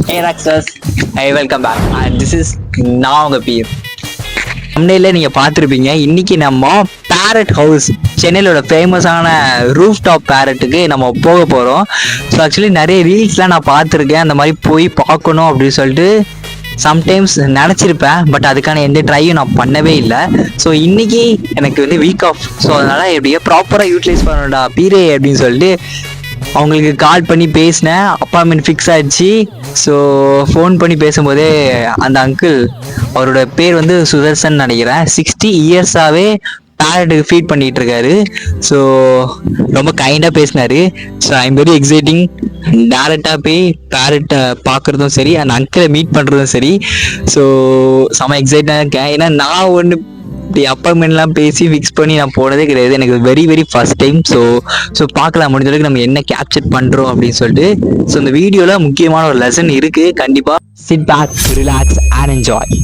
Hey Raksas, hey welcome back and this is நான் உங்க beer. தமிழ்ல நீங்க பார்த்துருப்பீங்க. இன்னைக்கு நம்ம பேரட் ஹவுஸ், சென்னையிலோட ஃபேமஸான ரூஃப் டாப் பேரட்டுக்கு நம்ம போக போகிறோம். ஸோ ஆக்சுவலி நிறைய ரீல்ஸ்லாம் நான் பார்த்துருக்கேன், அந்த மாதிரி போய் பார்க்கணும் அப்படின்னு சொல்லிட்டு சம்டைம்ஸ் நினச்சிருப்பேன். பட் அதுக்கான எந்த ட்ரையும் நான் பண்ணவே இல்லை. ஸோ இன்னைக்கு எனக்கு வந்து வீக் ஆஃப். ஸோ அதனால் எப்படியோ ப்ராப்பராக யூட்டிலைஸ் பண்ணணும்டா பீரே அப்படின்னு சொல்லிட்டு அவங்களுக்கு கால் பண்ணி பேசினேன். அப்பாயின்மெண்ட் ஃபிக்ஸ் ஆயிடுச்சு. ஸோ ஃபோன் பண்ணி பேசும்போதே அந்த அங்கிள், அவரோட பேர் வந்து சுதர்சன் நினைக்கிறேன், 60 இயர்ஸாகவே பேரட்டுக்கு ஃபீட் பண்ணிகிட்டு இருக்காரு. ஸோ ரொம்ப கைண்டாக பேசினார். So I'm very exciting. டேரெக்டாக போய் பேரட்டை பார்க்குறதும் சரி, அந்த அங்கிளை மீட் பண்ணுறதும் சரி. ஸோ செம்ம எக்ஸைட்டாக இருக்கேன். ஏன்னா நான் ஒன்று இப்படி அப்பாயின்மெண்ட்லாம் பேசி ஃபிக்ஸ் பண்ணி நான் போனதே கிடையாது. எனக்கு வெரி ஃபர்ஸ்ட் டைம். ஸோ பார்க்கலாம் முடிஞ்ச அளவுக்கு நம்ம என்ன கேப்சர் பண்ணுறோம் அப்படின்னு சொல்லிட்டு. ஸோ இந்த வீடியோவில் முக்கியமான ஒரு லெசன் இருக்குது. கண்டிப்பாக sit back, relax and enjoy.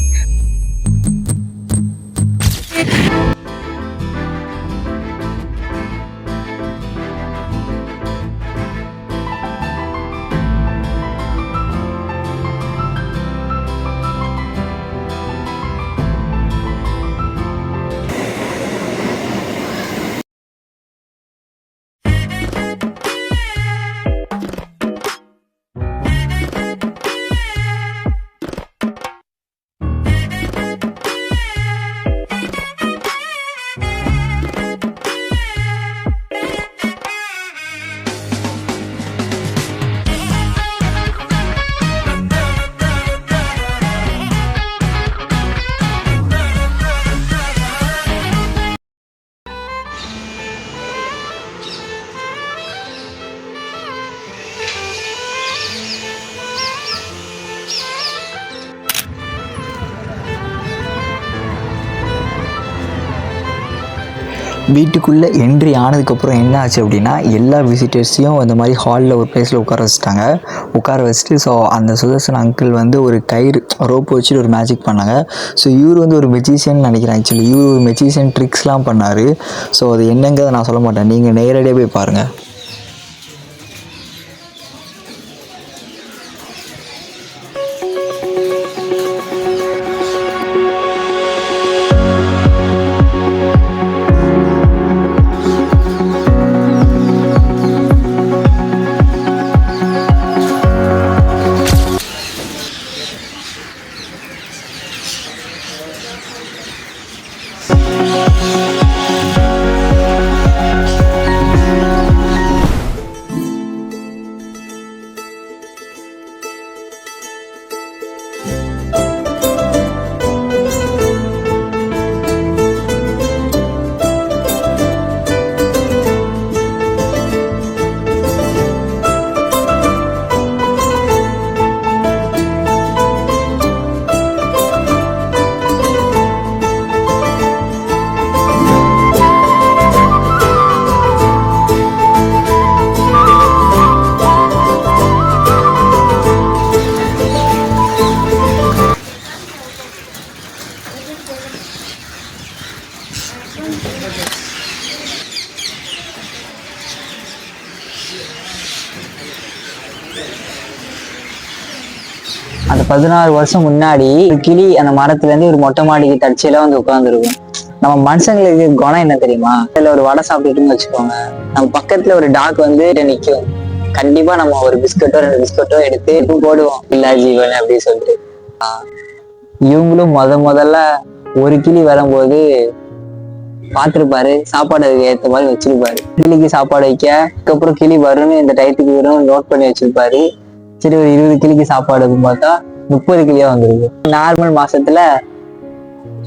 வீட்டுக்குள்ளே என்ட்ரி ஆனதுக்கப்புறம் என்ன ஆச்சு அப்படின்னா, எல்லா விசிட்டர்ஸையும் அந்த மாதிரி ஹாலில் ஒரு பிளேஸில் உட்கார வச்சுட்டு ஸோ அந்த சுதர்சன் அங்கிள் வந்து ஒரு கயிறு ரோப் வச்சுட்டு ஒரு மேஜிக் பண்ணாங்க. ஸோ இவர் வந்து ஒரு மெஜிஷியன் நினைக்கிறேன். ஆக்சுவலி இவர் ஒரு மெஜிஷியன் ட்ரிக்ஸ்லாம் பண்ணார். ஸோ அது என்னங்கிறத நான் சொல்ல மாட்டேன், நீங்கள் நேரடியாக போய் பாருங்கள். அந்த 16 வருஷம் முன்னாடி ஒரு கிளி அந்த மரத்துலேருந்து ஒரு மொட்டை மாடிக்கு தற்செயலாக வந்து உட்காந்துருக்கும். நம்ம மனுஷங்களுக்கு குணம் என்ன தெரியுமா? அதில் ஒரு வடை சாப்பிட்டுட்டுன்னு வச்சுக்கோங்க, நம்ம பக்கத்துல ஒரு டாக் வந்து நிற்கும். கண்டிப்பா நம்ம ஒரு பிஸ்கட்டோ 2 பிஸ்கட்டோ எடுத்து போடுவோம், இல்ல ஜீவன் அப்படின்னு சொல்லிட்டு. இவங்களும் முதல்ல ஒரு கிளி வரும்போது பார்த்துருப்பாரு, சாப்பாடு அதுக்கு ஏற்ற மாதிரி வச்சிருப்பாரு. கிளிக்கு சாப்பாடு வைக்க, அதுக்கப்புறம் கிளி வரும்னு இந்த டயத்துக்கு வரும் நோட் பண்ணி வச்சிருப்பாரு. சரி, ஒரு 20 கிளிக்கு சாப்பாடு பார்த்தா 30 கிளியா வந்துருக்கு. நார்மல் மாசத்துல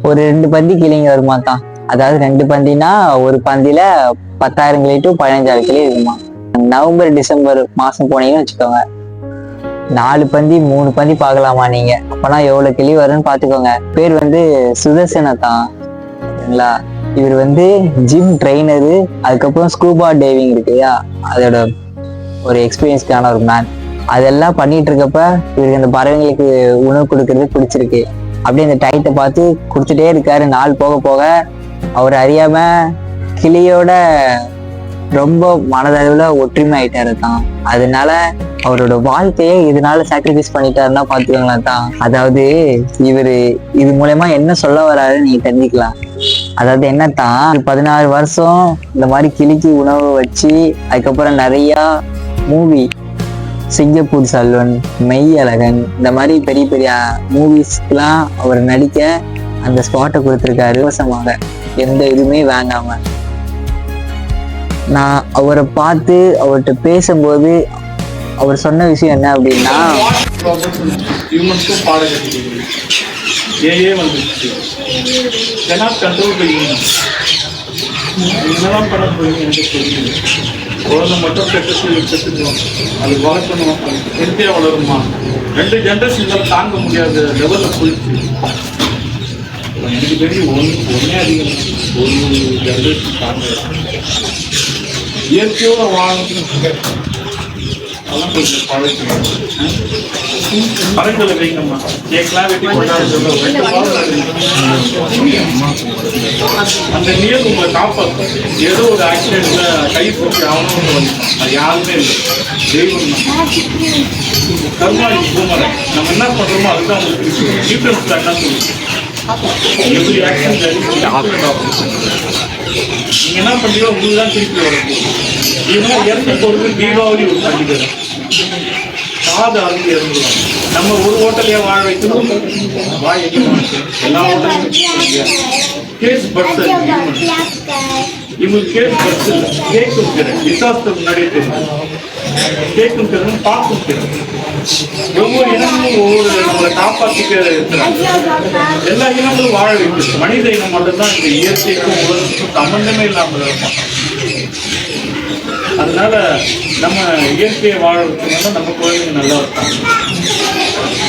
ஒரு 2 பந்தி கிளிங்க வருமா தான். அதாவது 2 பந்தினா ஒரு பந்தில 10,000 கிளி டு 15,000 கிளி இருக்குமா. நவம்பர் டிசம்பர் மாசம் போனீங்கன்னு வச்சுக்கோங்க, 4 பந்தி 3 பந்தி பார்க்கலாமா நீங்க. அப்பனா எவ்வளவு கிளி வரும்னு பாத்துக்கோங்க. பேர் வந்து சுதர்சன தான். சரிங்களா? இவர் வந்து ஜிம் ட்ரெயினரு, அதுக்கப்புறம் ஸ்கூபா டைவிங் இருக்குயா, அதோட ஒரு எக்ஸ்பீரியன்ஸ்க்கான ஒரு மேன். அதெல்லாம் பண்ணிட்டு இருக்கப்ப இவருக்கு அந்த பறவைங்களுக்கு உணவு கொடுக்கறது பிடிச்சிருக்கு. அப்படியே அந்த டைட்டை பார்த்து கொடுத்துட்டே இருக்காரு. நாள் போக போக அவர் அறியாம கிளியோட ரொம்ப மனதளவுல ஒற்றுமை ஆயிட்டாரு தான். அதனால அவரோட வாழ்க்கையை இதனால சாக்ரிஃபைஸ் பண்ணிட்டாருன்னா பாத்துக்கோங்களேன் தான். அதாவது இவரு இது மூலயமா என்ன சொல்ல வராருன்னு நீங்க தெரிஞ்சுக்கலாம். அதாவது என்னத்தான் 16 வருஷம் இந்த மாதிரி கிளிக்கு உணவு வச்சு அதுக்கப்புறம் நிறைய மூவி சிங்கப்பூர் செல்வன், மெய் அழகன், இந்த மாதிரி பெரிய பெரிய மூவிஸ்க்கெல்லாம் அவர் நடிக்க அந்த ஸ்பாட்டை கொடுத்துருக்காரு இலவசமாக, எந்த இதுவுமே வாங்காம. நான் அவரை பார்த்து அவர்கிட்ட பேசும்போது அவர் சொன்ன விஷயம் என்ன அப்படின்னா, குழந்தை மட்டும் கெட்டுக்கும், அது வளர்க்கணும், ஹெல்த்தியா வளருமா, 2 ஜென்ரேஷன் தாங்க முடியாத லெவல்ல போயிடுச்சு. எனக்கு தெரியும் ஒன்னே அதிகம், ஒரு ஜென்ரேஷன் தாங்க இயற்கையோட வாழணும். அதெல்லாம் கொஞ்சம் பழக்கணும். பழங்களை வைங்கம்மா, கேட்கலாம் வெட்டி கொண்டாடு. அந்த நீர் உங்களை காப்பாற்றும். ஏதோ ஒரு ஆக்சிடென்ட்ல கை போட்டு ஆகணும்னு வந்து அது யாருமே இல்லை, தெய்வம் தான். கர்மாடி பூமரை நம்ம என்ன பண்றோமோ அதுதான் உங்களுக்கு டிஃபரன்ஸ் தான். என்ன சொல்லுங்க, எப்படி ஆக்சிடென்ட் நீங்க என்ன பண்றீங்களோ உங்களுக்கு தான் திருப்பி வரும். இவங்க இறந்து போறது தீபாவளி ஒரு பண்டிகை தான். காது அறுந்து இறந்துடும். நம்ம ஒரு ஹோட்டலையே வாழ வைக்கணும், வாய் எல்லா ஹோட்டலையும் கேஸ் பட்ஸ் இவங்களுக்கு கேஸ் பட்ஸ் இல்லை, கேக்கும் தெரியும். விசாசத்துக்கு முன்னாடியே தெரியும், கேக்கும் தெரியும், பார்க்கும் தெரியும். ஒவ்வொரு இனங்களும் ஒவ்வொரு நம்மளை காப்பாற்றிக்க இருக்கிறாங்க. எல்லா இனங்களும் வாழ வைக்கிறது. மனித இனம் மட்டும்தான் இந்த இயற்கைக்கும் உலகத்துக்கும் சம்பந்தமே இல்லாமல் இருக்கும். அதனால நம்ம இயற்கையை வாழறதுனால நம்ம குழந்தைங்க நல்லா இருக்காங்க.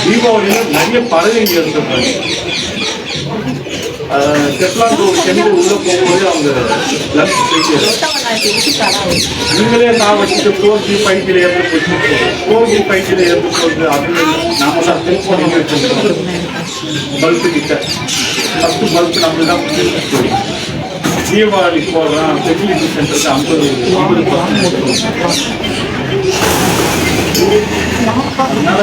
தீபாவளியில நிறைய பறவைங்க இருந்திருக்காங்க. செப்லாந்து சென்று உள்ள போகும்போது அவங்க நீங்களே நான் வச்சுட்டு 4G 5G ஏற்று போச்சு, 4G 5G ஏற்று போகுது. அப்படின்னு நாம தான் திருப்பி வச்சிருக்கோம். பல்பு கிட்ட ஃபஸ்ட்டு பல்பு நம்ம தான் தீபாவளி போடுறோம். ஃபெசிலிட்டி சென்டருக்கு 50%. அதனால